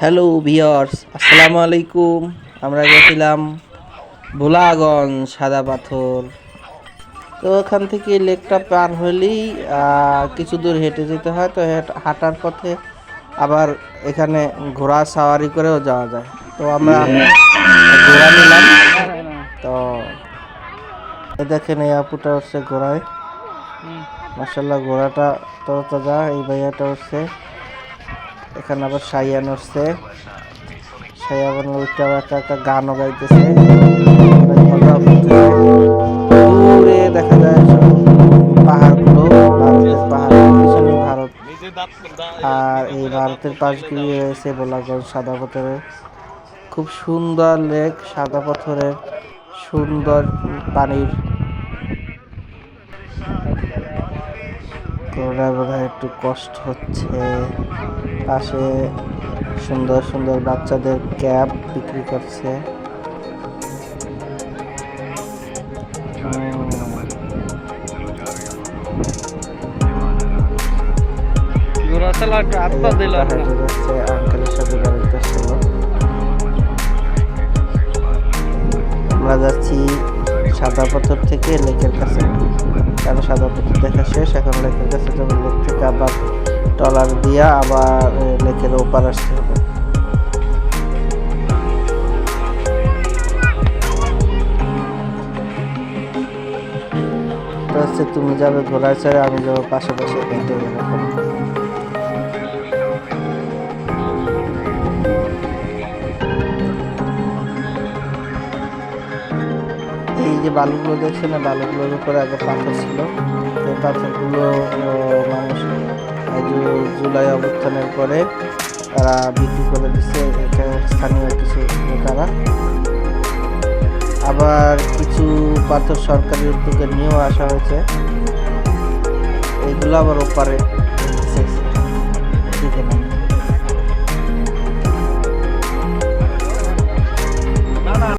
Hello viewers, আসসালামু আলাইকুম। আমরা গেছিলাম ভোলাগঞ্জ সাদা পাথর। তো ওখান থেকে লেকটা পার হলেই কিছু দূর হেঁটে যেতে হয়। তো হাঁটার পথে আবার এখানে ঘোড়া সাওয়ারি করেও যাওয়া যায়। তো আমরা ঘোড়া নিলাম। তো দেখেন এই আপুটা উঠছে ঘোড়ায়, মাশাল্লাহ ঘোড়াটা তরতাজা। এই ভাইয়াটা উঠছে, এখানে আবার সাইয়ান উঠছে। সাইয়ান উঠতে আবার একটা গানও গাইতেছে, মজা করতেছে। দূরে দেখা যায় পাহাড়গুলো, ভারতের পাহাড়, পিছনে ভারত। আর এই ভারতের পাশ দিয়ে রয়েছে ভোলাগঞ্জ সাদা পাথরের খুব সুন্দর লেক, সাদা পাথরের সুন্দর পানির। বোধহয় একটু কষ্ট হচ্ছে। পাশে সুন্দর সুন্দর বাচ্চাদের ক্যাপ বিক্রি করছে। আঙ্কেলের সাথে গাড়িটা ছিল। আমরা যাচ্ছি সাদা পাথর থেকে লেকের কাছে, কারণ সাদা পাথর দেখা শেষ, এখন লেকের কাছে যাবো। লেক থেকে আবার ট্রলার দিয়া আবার লেকের ওপার আসতে হবে। তুমি যাবে ঘোড়ায় চড়ে, আমি যাবো পাশাপাশি হেঁটে। এরকম এই যে বালুগুলো দেখছেন, বালুগুলোর উপরে আগে পাথর ছিল। এই পাথরগুলো মানুষ জুলাই অভ্যুত্থানের পরে তারা বিক্রি করে দিচ্ছে স্থানীয় কিছু নেতারা। আবার কিছু পাথর সরকারি উদ্যোগে নিয়েও আসা হয়েছে। এইগুলো আবার ওপারে দিকে না।